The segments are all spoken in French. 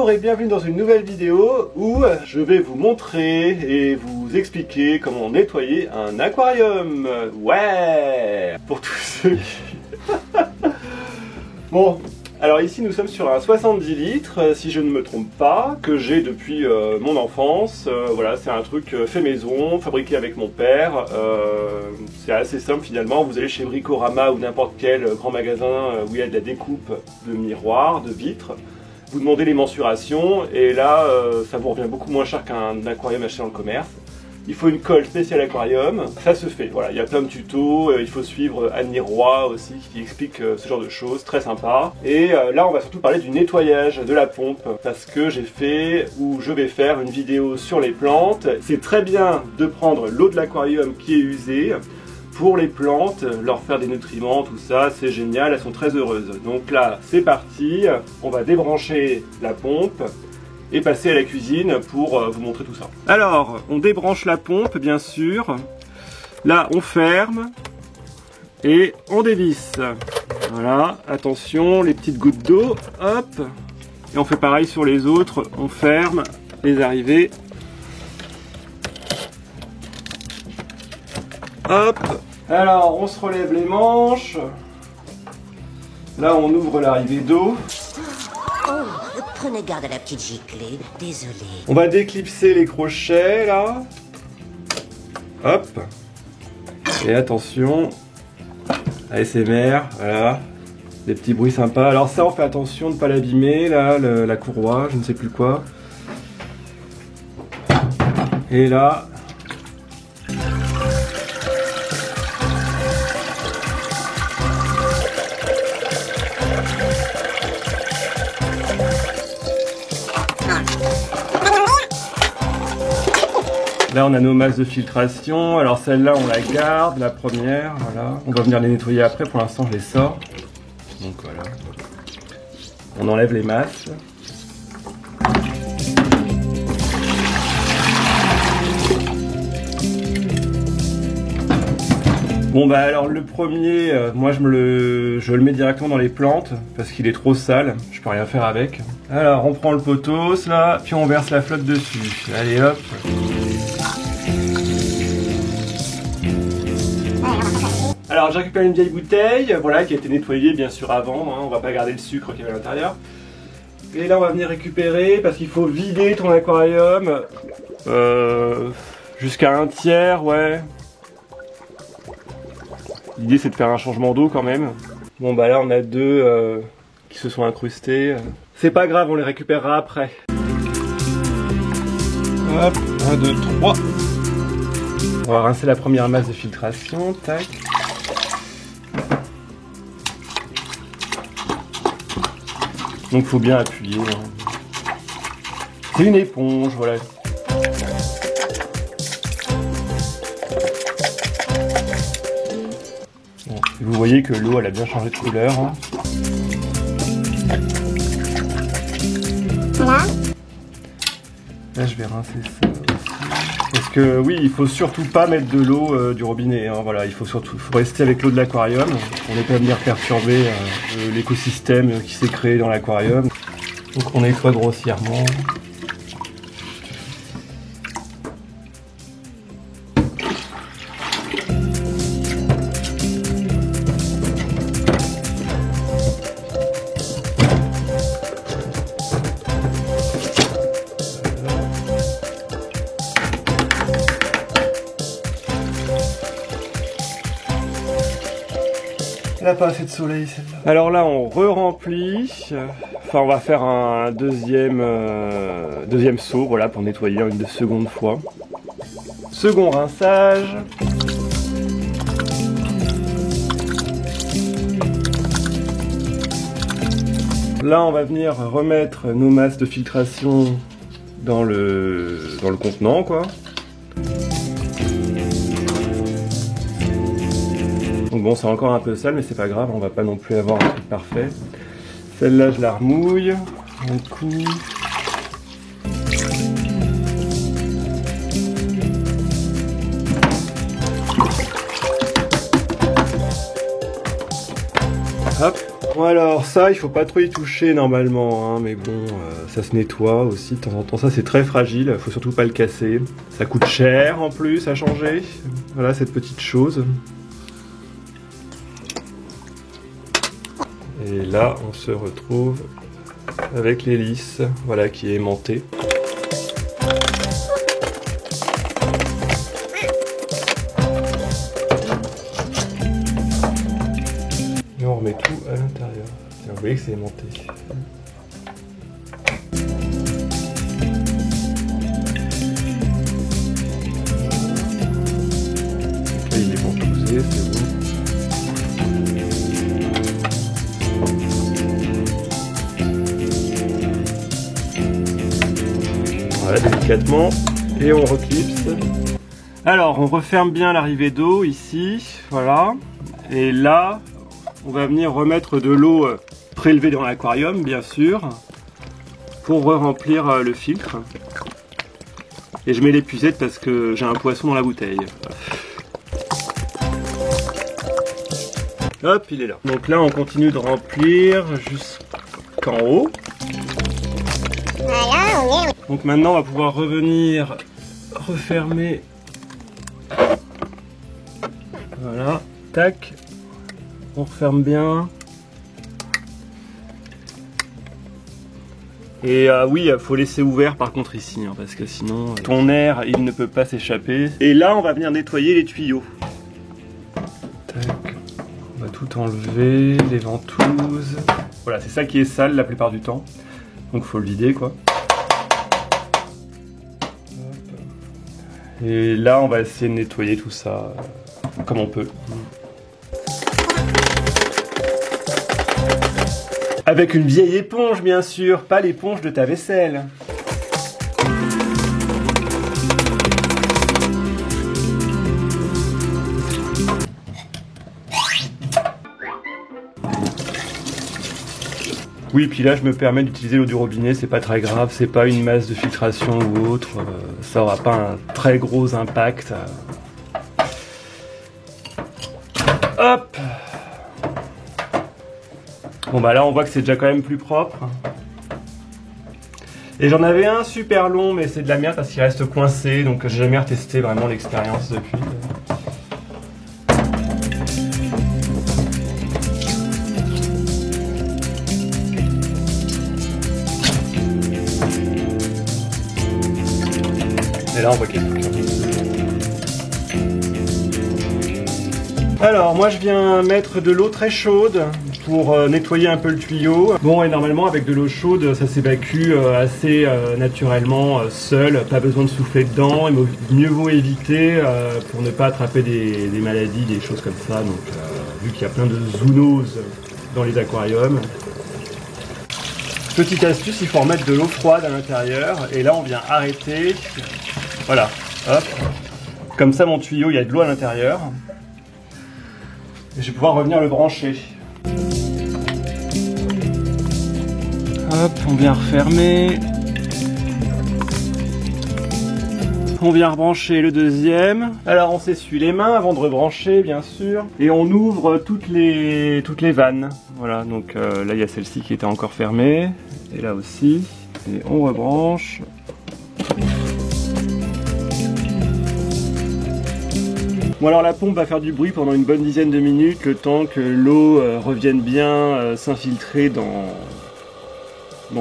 Bonjour et bienvenue dans une nouvelle vidéo où je vais vous montrer et vous expliquer comment nettoyer un aquarium. Ouais, pour tous ceux qui... Bon, alors ici nous sommes sur un 70 litres, si je ne me trompe pas, que j'ai depuis mon enfance. Voilà, c'est un truc fait maison, fabriqué avec mon père. C'est assez simple finalement, vous allez chez Bricorama ou n'importe quel grand magasin où il y a de la découpe de miroirs, de vitres. Vous demandez les mensurations et là ça vous revient beaucoup moins cher qu'un aquarium acheté dans le commerce. Il faut une colle spéciale aquarium, ça se fait, voilà, il y a plein de tutos, il faut suivre Annie Roy aussi qui explique ce genre de choses, très sympa. Et là on va surtout parler du nettoyage de la pompe, parce que j'ai fait, ou je vais faire une vidéo sur les plantes. C'est très bien de prendre l'eau de l'aquarium qui est usée, pour les plantes, leur faire des nutriments, tout ça, c'est génial, elles sont très heureuses. Donc là, c'est parti, on va débrancher la pompe et passer à la cuisine pour vous montrer tout ça. Alors, on débranche la pompe, bien sûr. Là, on ferme et on dévisse. Voilà, attention, les petites gouttes d'eau, hop. Et on fait pareil sur les autres, on ferme les arrivées. Hop. Alors, on se relève les manches. Là, on ouvre l'arrivée d'eau. Oh, prenez garde à la petite giclée, désolé. On va déclipser les crochets, là. Hop. Et attention. ASMR, voilà. Des petits bruits sympas. Alors ça, on fait attention de ne pas l'abîmer, là, la courroie, je ne sais plus quoi. Et là... Là on a nos masses de filtration, alors celle-là on la garde, la première, voilà. On va venir les nettoyer après, pour l'instant je les sors. Donc voilà. On enlève les masses. Bon bah alors le premier, moi je le mets directement dans les plantes, parce qu'il est trop sale, je peux rien faire avec. Alors on prend le potos là, puis on verse la flotte dessus. Allez hop. Alors j'ai récupéré une vieille bouteille, voilà, qui a été nettoyée bien sûr avant, hein, on va pas garder le sucre qu'il y avait à l'intérieur. Et là on va venir récupérer, parce qu'il faut vider ton aquarium jusqu'à un tiers, ouais. L'idée c'est de faire un changement d'eau quand même. Bon bah là on a deux qui se sont incrustés. C'est pas grave, on les récupérera après. Hop, 1, 2, 3. On va rincer la première masse de filtration, tac. Donc faut bien appuyer. Hein. C'est une éponge, voilà. Bon, vous voyez que l'eau elle a bien changé de couleur. Hein. Voilà. Là je vais rincer ça aussi. Parce que oui, il faut surtout pas mettre de l'eau du robinet. Hein, voilà, il faut rester avec l'eau de l'aquarium pour ne pas venir perturber l'écosystème qui s'est créé dans l'aquarium. Donc on nettoie grossièrement. Elle n'a pas assez de soleil celle-là. Alors là on re-remplit, enfin on va faire un deuxième seau, voilà, pour nettoyer une seconde fois. Second rinçage. Là on va venir remettre nos masses de filtration dans le contenant quoi. Donc bon, c'est encore un peu sale, mais c'est pas grave, on va pas non plus avoir un truc parfait. Celle-là, je la remouille, un coup. Hop. Bon alors ça, il faut pas trop y toucher normalement, hein, mais bon, ça se nettoie aussi de temps en temps. Ça c'est très fragile, faut surtout pas le casser. Ça coûte cher en plus à changer. Voilà cette petite chose. Et là, on se retrouve avec l'hélice, voilà, qui est aimantée. Et on remet tout à l'intérieur. Vous voyez que c'est aimanté. Là, il est ventousé, c'est bon. Voilà, délicatement, et on reclipse. Alors, on referme bien l'arrivée d'eau ici, voilà. Et là, on va venir remettre de l'eau prélevée dans l'aquarium, bien sûr, pour remplir le filtre. Et je mets l'épuisette parce que j'ai un poisson dans la bouteille. Hop, il est là. Donc là, on continue de remplir jusqu'en haut. Donc maintenant on va pouvoir revenir refermer. Voilà, tac. On referme bien. Et oui, il faut laisser ouvert par contre ici, hein, parce que sinon ton air il ne peut pas s'échapper. Et là on va venir nettoyer les tuyaux. Tac. On va tout enlever, les ventouses. Voilà, c'est ça qui est sale la plupart du temps. Donc faut le vider quoi. Et là, on va essayer de nettoyer tout ça comme on peut. Avec une vieille éponge, bien sûr, pas l'éponge de ta vaisselle. Oui, puis là je me permets d'utiliser l'eau du robinet, c'est pas très grave, c'est pas une masse de filtration ou autre, ça aura pas un très gros impact. Hop! Bon bah là on voit que c'est déjà quand même plus propre. Et j'en avais un super long, mais c'est de la merde parce qu'il reste coincé, donc j'ai jamais retesté vraiment l'expérience depuis. Et là on voit qu'il y a plus qu'un. Alors moi je viens mettre de l'eau très chaude pour nettoyer un peu le tuyau. Bon, et normalement avec de l'eau chaude ça s'évacue assez naturellement seul, pas besoin de souffler dedans, et mieux vaut éviter pour ne pas attraper des maladies, des choses comme ça. Donc vu qu'il y a plein de zoonoses dans les aquariums. Petite astuce, il faut remettre de l'eau froide à l'intérieur, et là on vient arrêter. Voilà, hop. Comme ça mon tuyau, il y a de l'eau à l'intérieur. Et je vais pouvoir revenir le brancher. Hop, on vient refermer. On vient rebrancher le deuxième. Alors on s'essuie les mains avant de rebrancher, bien sûr. Et on ouvre toutes les vannes. Voilà, donc là il y a celle-ci qui était encore fermée. Et là aussi. Et on rebranche. Bon alors la pompe va faire du bruit pendant une bonne dizaine de minutes, le temps que l'eau revienne bien s'infiltrer dans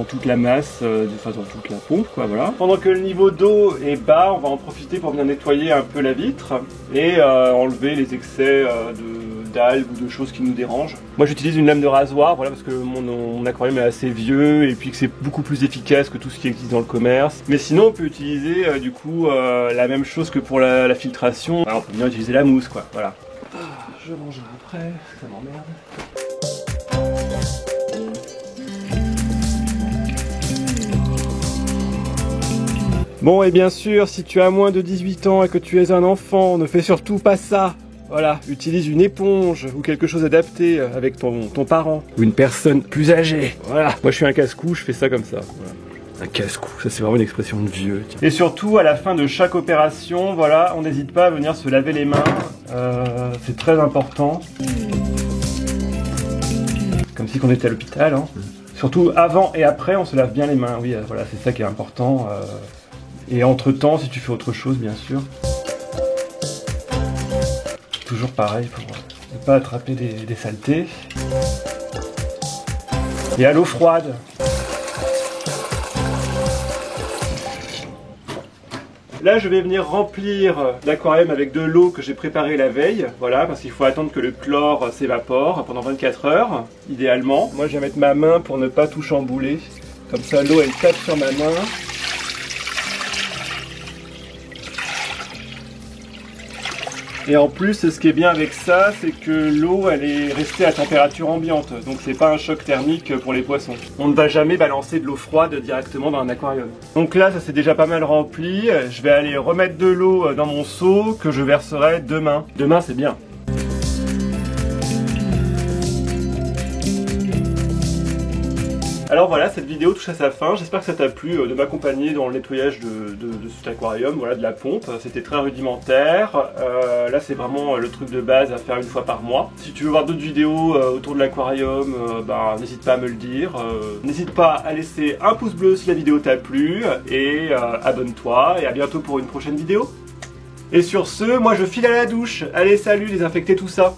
toute la masse, enfin dans toute la pompe quoi, voilà. Pendant que le niveau d'eau est bas, on va en profiter pour venir nettoyer un peu la vitre et enlever les excès d'algues ou de choses qui nous dérangent. Moi j'utilise une lame de rasoir, voilà, parce que mon aquarium est assez vieux et puis que c'est beaucoup plus efficace que tout ce qui existe dans le commerce. Mais sinon on peut utiliser du coup la même chose que pour la filtration. Alors, on peut bien utiliser la mousse quoi, voilà. Je rangerai après, ça m'emmerde. Bon, et bien sûr, si tu as moins de 18 ans et que tu es un enfant, ne fais surtout pas ça. Voilà, utilise une éponge ou quelque chose adapté avec ton parent ou une personne plus âgée. Voilà, moi je suis un casse-cou, je fais ça comme ça. Voilà. Un casse-cou, ça c'est vraiment une expression de vieux. Tiens. Et surtout, à la fin de chaque opération, voilà, on n'hésite pas à venir se laver les mains. C'est très important. comme si on était à l'hôpital. Hein. Surtout avant et après, on se lave bien les mains. Oui, voilà, c'est ça qui est important. Et entre-temps, si tu fais autre chose, bien sûr. Toujours pareil pour ne pas attraper des saletés. Et à l'eau froide. Là, je vais venir remplir l'aquarium avec de l'eau que j'ai préparée la veille. Voilà, parce qu'il faut attendre que le chlore s'évapore pendant 24 heures, idéalement. Moi, je vais mettre ma main pour ne pas tout chambouler. Comme ça, l'eau, elle tape sur ma main. Et en plus, ce qui est bien avec ça, c'est que l'eau, elle est restée à température ambiante. Donc c'est pas un choc thermique pour les poissons. On ne va jamais balancer de l'eau froide directement dans un aquarium. Donc là, ça s'est déjà pas mal rempli. Je vais aller remettre de l'eau dans mon seau que je verserai demain. Demain, c'est bien. Alors voilà, cette vidéo touche à sa fin. J'espère que ça t'a plu de m'accompagner dans le nettoyage de cet aquarium, voilà, de la pompe. C'était très rudimentaire. Là, c'est vraiment le truc de base à faire une fois par mois. Si tu veux voir d'autres vidéos autour de l'aquarium, n'hésite pas à me le dire. N'hésite pas à laisser un pouce bleu si la vidéo t'a plu et abonne-toi et à bientôt pour une prochaine vidéo. Et sur ce, moi je file à la douche. Allez, salut, désinfectez tout ça.